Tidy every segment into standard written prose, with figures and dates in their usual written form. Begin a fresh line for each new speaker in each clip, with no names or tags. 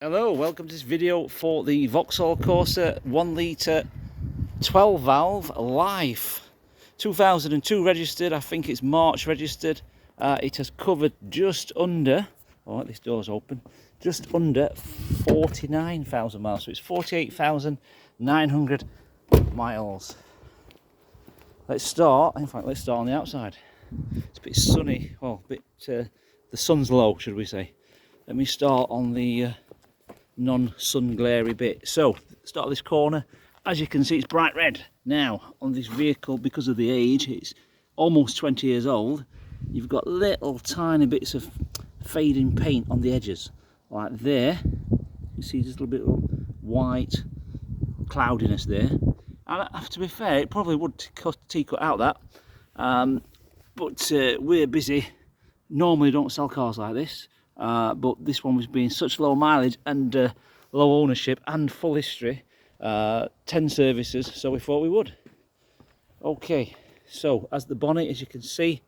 Hello, welcome to this video for the Vauxhall Corsa 1 litre 12 valve Life 2002 registered. I think it's March registered. It has covered just under, oh this door's open, just under 49,000 miles, so it's 48,900 miles. Let's start on the outside. It's a bit sunny, well a bit, the sun's low should we say. Let me start on the non-sun glary bit. So start of this corner, as you can see it's bright red. Now on this vehicle, because of the age, it's almost 20 years old, you've got little tiny bits of fading paint on the edges like there. You see just a little bit of white cloudiness there, and to be fair it probably would cut out that, but we're busy, normally don't sell cars like this. But this one was being such low mileage and low ownership and full history, 10 services, so we thought we would. Okay, so as the bonnet, as you can see,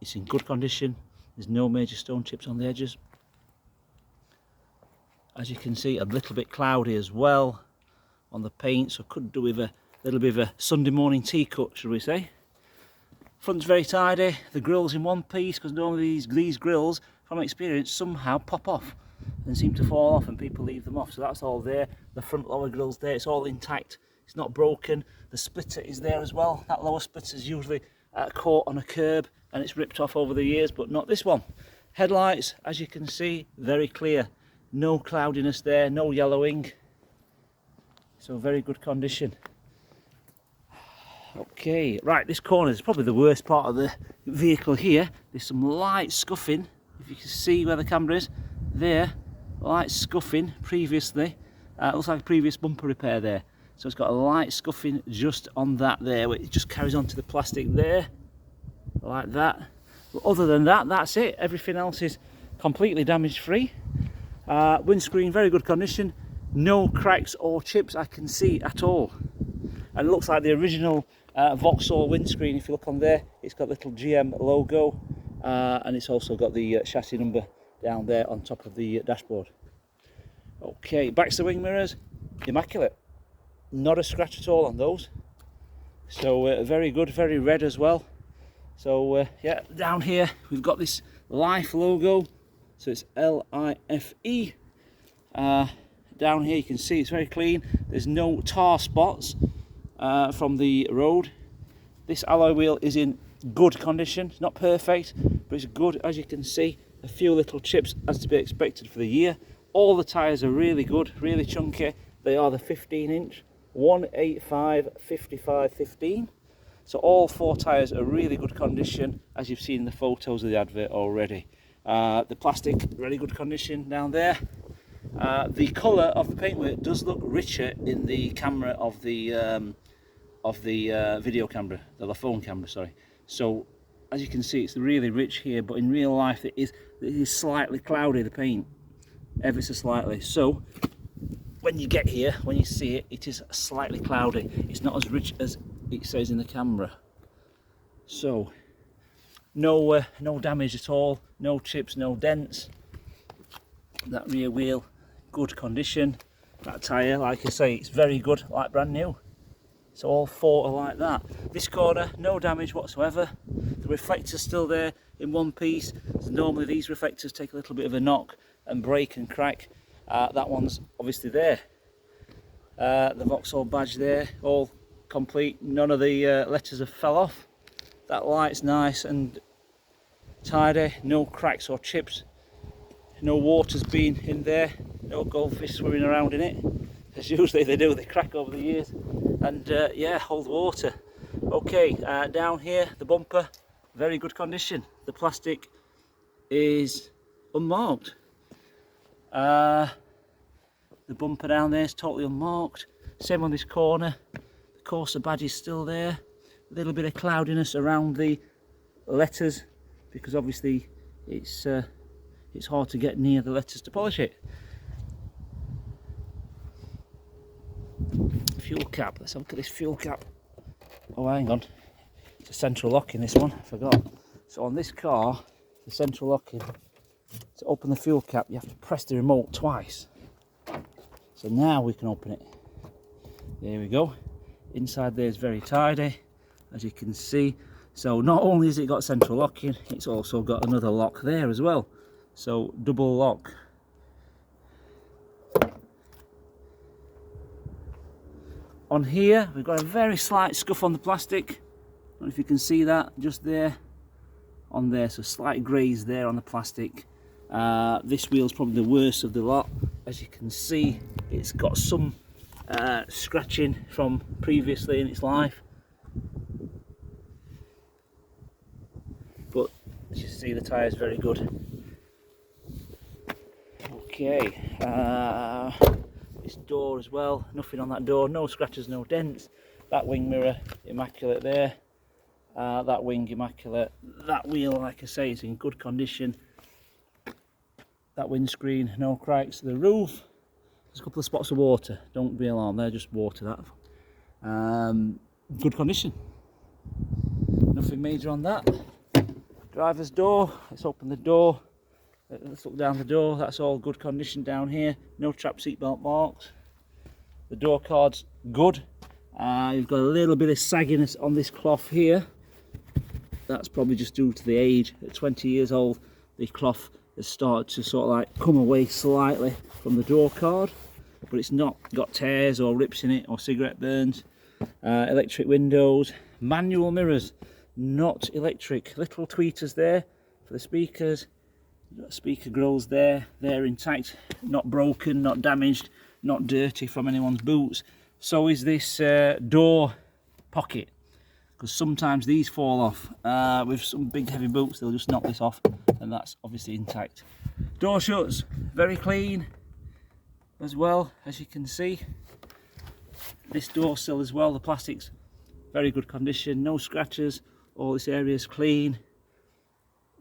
it's in good condition. There's no major stone chips on the edges. As you can see, a little bit cloudy as well on the paint, so could do with a little bit of a Sunday morning tea cut, should we say. Front's very tidy, the grill's in one piece, because normally these grills, from experience, somehow pop off and seem to fall off and people leave them off. So that's all there. The front lower grill's there, it's all intact, it's not broken. The splitter is there as well. That lower splitter is usually caught on a curb and it's ripped off over the years, but not this one. Headlights, as you can see, very clear. No cloudiness there, no yellowing. So very good condition. Okay, right, this corner is probably the worst part of the vehicle here. There's some light scuffing, if you can see where the camera is, there, light scuffing previously. Looks like a previous bumper repair there. So it's got a light scuffing just on that there, it just carries on to the plastic there, like that. But other than that, that's it. Everything else is completely damage free. Windscreen, very good condition. No cracks or chips I can see at all. And it looks like the original Vauxhall windscreen. If you look on there, it's got a little GM logo, and it's also got the chassis number down there on top of the dashboard. Okay, back to the wing mirrors, immaculate, not a scratch at all on those. So very good, very red as well. So yeah, down here we've got this Life logo, so it's L-I-F-E. Down here you can see it's very clean. There's no tar spots from the road. This alloy wheel is in good condition. It's not perfect, but it's good. As you can see, a few little chips as to be expected for the year. All the tyres are really good, really chunky. They are the 15-inch 185 55 15. So all four tyres are really good condition, as you've seen in the photos of the advert already. The plastic, really good condition down there. The colour of the paintwork does look richer in the camera of the video camera, the phone camera, sorry. So as you can see, it's really rich here, but in real life it is slightly cloudy, the paint, ever so slightly. So when you get here, when you see it, it is slightly cloudy. It's not as rich as it says in the camera. So no damage at all, no chips, no dents. That rear wheel, good condition. That tyre, like I say, it's very good, like brand new. So all four are like that. This corner, no damage whatsoever. The reflector's still there in one piece. So normally these reflectors take a little bit of a knock and break and crack. That one's obviously there. The Vauxhall badge there, all complete. None of the letters have fell off. That light's nice and tidy. No cracks or chips. No water's been in there. No goldfish swimming around in it, as usually they do. They crack over the years. And yeah, hold water. Okay, down here, the bumper, very good condition. The plastic is unmarked. The bumper down there is totally unmarked. Same on this corner. The Corsa badge is still there. A little bit of cloudiness around the letters, because obviously it's hard to get near the letters to polish it. Fuel cap, let's have a look at this fuel cap. Oh, hang on, it's a central lock in this one, I forgot. So on this car, the central locking, to open the fuel cap you have to press the remote twice. So now we can open it. There we go. Inside there is very tidy, as you can see. So not only has it got central locking, it's also got another lock there as well. So double lock. On here, we've got a very slight scuff on the plastic. I don't know if you can see that, just there, on there. So slight graze there on the plastic. This wheel's probably the worst of the lot. As you can see, it's got some scratching from previously in its life. But as you see, the tyre is very good. Okay, this door as well, nothing on that door, no scratches, no dents. That wing mirror, immaculate there. That wing, immaculate. That wheel, like I say, is in good condition. That windscreen, no cracks. The roof, there's a couple of spots of water. Don't be alarmed, they're just water. That good condition. Nothing major on that. Driver's door, let's open the door. Let's look down the door. That's all good condition down here. No trap seatbelt marks. The door card's good. You've got a little bit of sagginess on this cloth here. That's probably just due to the age. At 20 years old, the cloth has started to sort of like come away slightly from the door card, but it's not got tears or rips in it or cigarette burns. Electric windows, manual mirrors, not electric. Little tweeters there for the speakers. Speaker grills there, they're intact, not broken, not damaged, not dirty from anyone's boots. So is this door pocket, because sometimes these fall off. With some big heavy boots, they'll just knock this off, and that's obviously intact. Door shuts, very clean as well, as you can see. This door sill as well, the plastic's very good condition, no scratches. All this area is clean.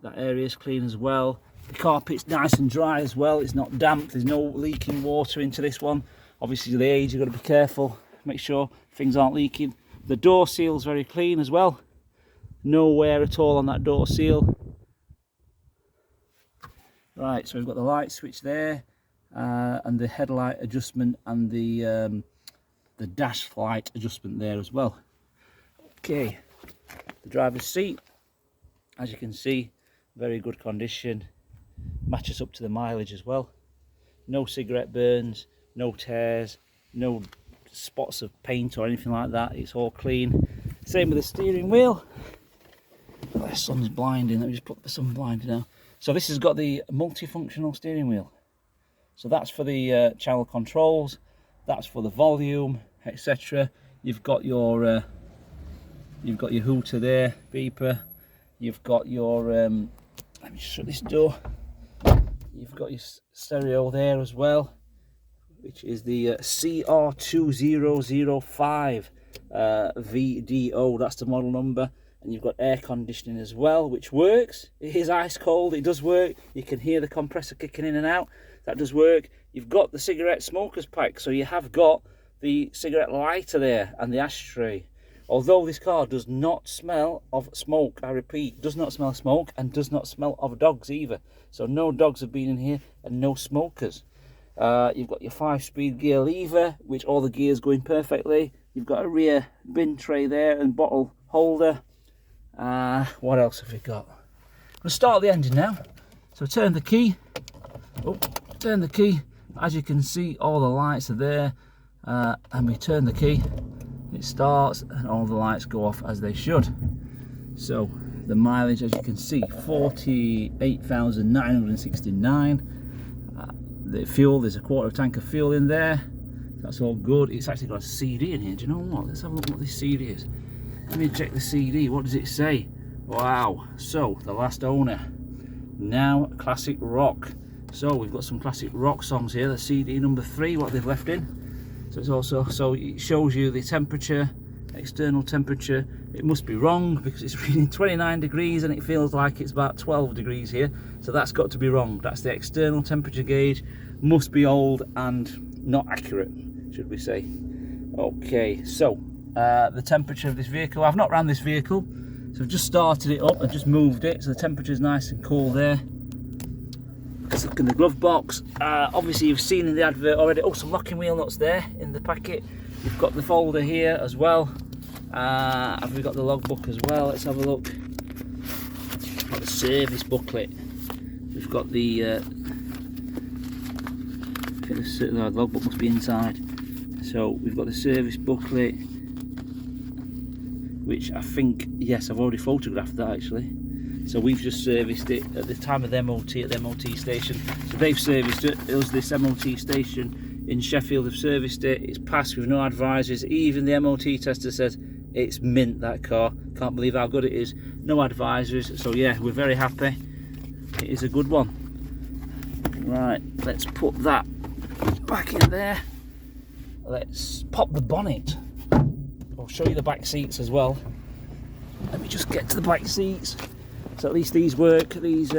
That area is clean as well. The carpet's nice and dry as well, it's not damp, there's no leaking water into this one. Obviously the age, you've got to be careful, make sure things aren't leaking. The door seal's very clean as well, no wear at all on that door seal. Right, so we've got the light switch there, and the headlight adjustment and the dash light adjustment there as well. Okay, the driver's seat, as you can see, very good condition. Matches up to the mileage as well. No cigarette burns, no tears, no spots of paint or anything like that. It's all clean. Same with the steering wheel. The sun's blinding. Let me just put the sun blinder now. So this has got the multifunctional steering wheel. So that's for the channel controls. That's for the volume, etc. You've got your hooter there, beeper. You've got your let me just shut this door. You've got your stereo there as well, which is the CR2005 VDO, that's the model number. And you've got air conditioning as well, which works. It is ice cold, it does work. You can hear the compressor kicking in and out, that does work. You've got the cigarette smokers pack, so you have got the cigarette lighter there and the ashtray. Although this car does not smell of smoke, I repeat, does not smell of smoke, and does not smell of dogs either. So no dogs have been in here and no smokers. You've got your 5-speed gear lever, which all the gears go in perfectly. You've got a rear bin tray there and bottle holder. What else have we got? I'm going to start the engine now. So turn the key. Oh, turn the key. As you can see, all the lights are there. And we turn the key. It starts and all the lights go off as they should. So the mileage, as you can see, 48,969. The fuel, there's a quarter of a tank of fuel in there. That's all good. It's actually got a CD in here. Do you know what? Let's have a look what this CD is. Let me check the CD. What does it say? Wow. So the last owner. Now classic rock. So we've got some classic rock songs here. The CD number 3, what they've left in. So it's also, so it shows you the temperature, external temperature. It must be wrong because it's reading 29 degrees and it feels like it's about 12 degrees here. So that's got to be wrong. That's the external temperature gauge. Must be old and not accurate, should we say. Okay, so the temperature of this vehicle. I've not ran this vehicle, so I've just started it up and just moved it. So the temperature is nice and cool there. Let's look in the glove box. Obviously you've seen in the advert already, oh, some locking wheel nuts there in the packet. You've got the folder here as well. Have we got the logbook as well? Let's have a look. We've got the service booklet. We've got the the logbook must be inside. So we've got the service booklet, which I think, yes, I've already photographed that actually. So we've just serviced it at the time of the MOT at the MOT station. So they've serviced it. It was this MOT station in Sheffield have serviced it. It's passed with no advisories. Even the MOT tester says it's mint, that car. Can't believe how good it is. No advisories. So yeah, we're very happy. It is a good one. Right, let's put that back in there. Let's pop the bonnet. I'll show you the back seats as well. Let me just get to the back seats. So at least these work. These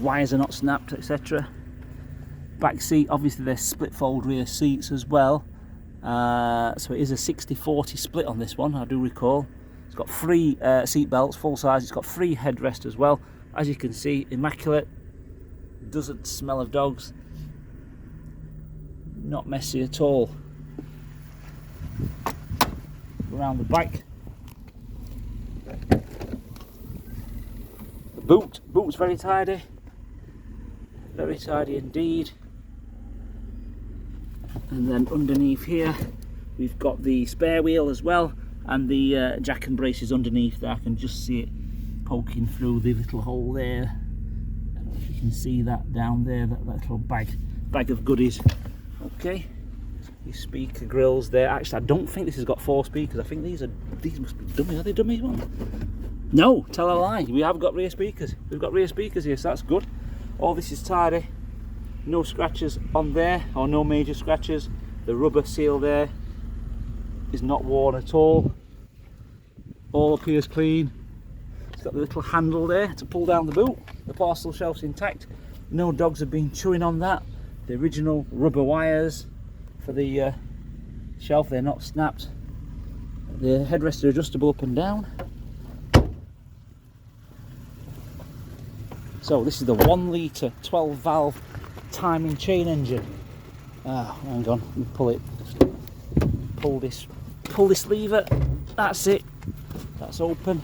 wires are not snapped, etc. Back seat, obviously they're split fold rear seats as well. So it is a 60-40 split on this one, I do recall. It's got 3 seat belts, full size. It's got 3 headrests as well. As you can see, immaculate. Doesn't smell of dogs. Not messy at all. Around the back. The boot's very tidy. Very tidy indeed. And then underneath here we've got the spare wheel as well, and the jack and braces underneath there. I can just see it poking through the little hole there. I don't know if you can see that down there, that little bag of goodies. Okay, your speaker grills there. Actually, I don't think this has got 4 speakers. I think these must be dummies. Are they dummies ones? No, tell a lie. We have got rear speakers. We've got rear speakers here, so that's good. All this is tidy. No scratches on there, or no major scratches. The rubber seal there is not worn at all. All appears clean. It's got the little handle there to pull down the boot. The parcel shelf's intact. No dogs have been chewing on that. The original rubber wires for the shelf, they're not snapped. The headrests are adjustable up and down. So this is the 1 litre 12 valve timing chain engine. Hang on, let me pull it. Pull this lever. That's it. That's open.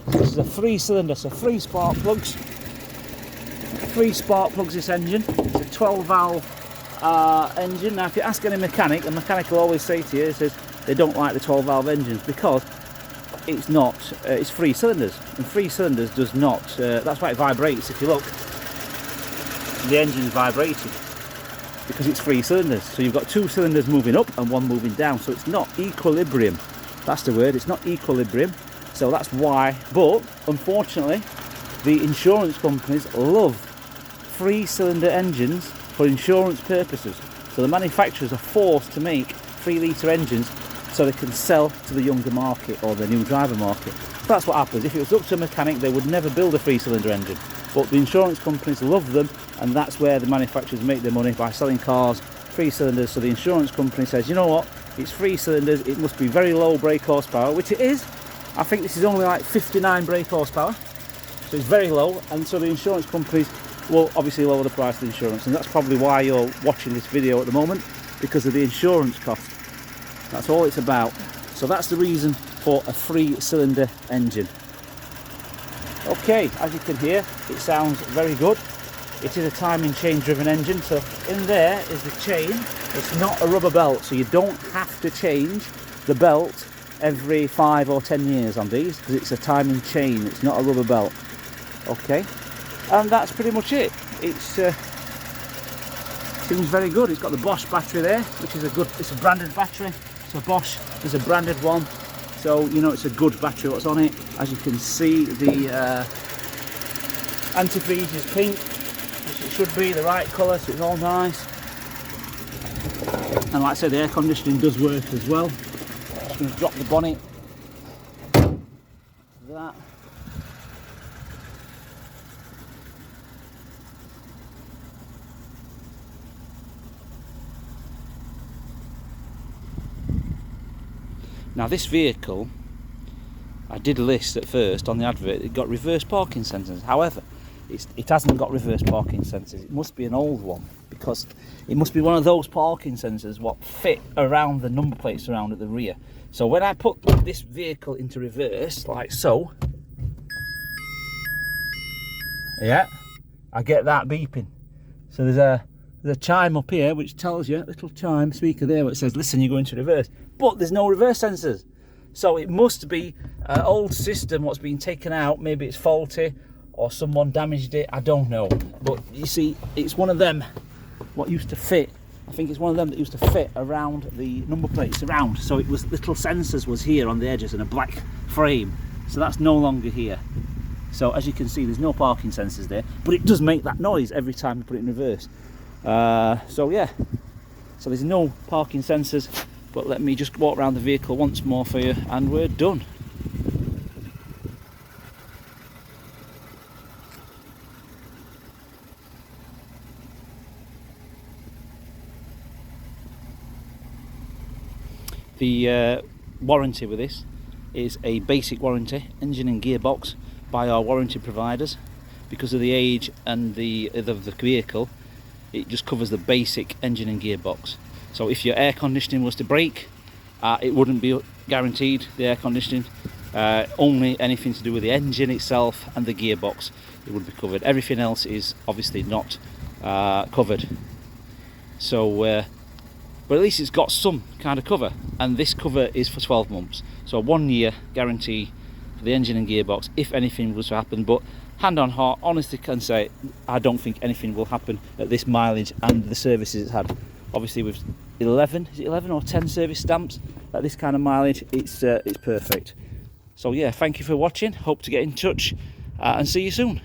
This is a 3-cylinder, so 3 spark plugs. 3 spark plugs this engine. It's a 12 valve engine. Now if you ask any mechanic, the mechanic will always say to you, says they don't like the 12 valve engines because it's not, it's 3 cylinders, and 3 cylinders does not, that's why it vibrates. If you look, the engine's vibrating because it's 3 cylinders. So you've got 2 cylinders moving up and 1 moving down, so it's not equilibrium. That's the word, it's not equilibrium. So that's why, but unfortunately the insurance companies love 3-cylinder engines for insurance purposes. So the manufacturers are forced to make 3-litre engines so they can sell to the younger market or the new driver market. That's what happens. If it was up to a mechanic, they would never build a 3-cylinder engine. But the insurance companies love them, and that's where the manufacturers make their money, by selling cars 3 cylinders. So the insurance company says, you know what, it's 3 cylinders, it must be very low brake horsepower, which it is. I think this is only like 59 brake horsepower, so it's very low, and so the insurance companies will obviously lower the price of the insurance, and that's probably why you're watching this video at the moment, because of the insurance cost. That's all it's about. So that's the reason for a 3-cylinder engine. Okay, as you can hear, it sounds very good. It is a timing chain driven engine, so in there is the chain. It's not a rubber belt, so you don't have to change the belt every 5 or 10 years on these, because it's a timing chain, it's not a rubber belt. Okay, and that's pretty much it. It's seems very good. It's got the Bosch battery there, which is it's a branded battery. So Bosch is a branded one, so you know it's a good battery what's on it. As you can see, the antifreeze is pink, which it should be the right colour, so it's all nice. And like I said, the air conditioning does work as well. Just going to drop the bonnet. That. Now this vehicle, I did list at first on the advert it got reverse parking sensors. However, it hasn't got reverse parking sensors. It must be an old one, because it must be one of those parking sensors what fit around the number plates around at the rear. So when I put this vehicle into reverse, like so, yeah, I get that beeping. So there's a chime up here which tells you, a little chime speaker there, which says, listen, you're going to reverse. But there's no reverse sensors. So it must be an old system what's been taken out. Maybe it's faulty or someone damaged it, I don't know. But you see, it's one of them what used to fit. I think it's one of them that used to fit around the number plates around. So it was little sensors was here on the edges and a black frame. So that's no longer here. So as you can see, there's no parking sensors there, but it does make that noise every time you put it in reverse. So yeah, so there's no parking sensors, but let me just walk around the vehicle once more for you and we're done. The warranty with this is a basic warranty, engine and gearbox, by our warranty providers. Because of the age and the vehicle, it just covers the basic engine and gearbox. So if your air conditioning was to break, it wouldn't be guaranteed, the air conditioning. Only anything to do with the engine itself and the gearbox, it would be covered. Everything else is obviously not covered. So but at least it's got some kind of cover, and this cover is for 12 months. So 1 year guarantee for the engine and gearbox if anything was to happen. But hand on heart, honestly can say, I don't think anything will happen at this mileage and the services it's had. Obviously with 11 or 10 service stamps at this kind of mileage, it's perfect. So yeah, thank you for watching, hope to get in touch and see you soon.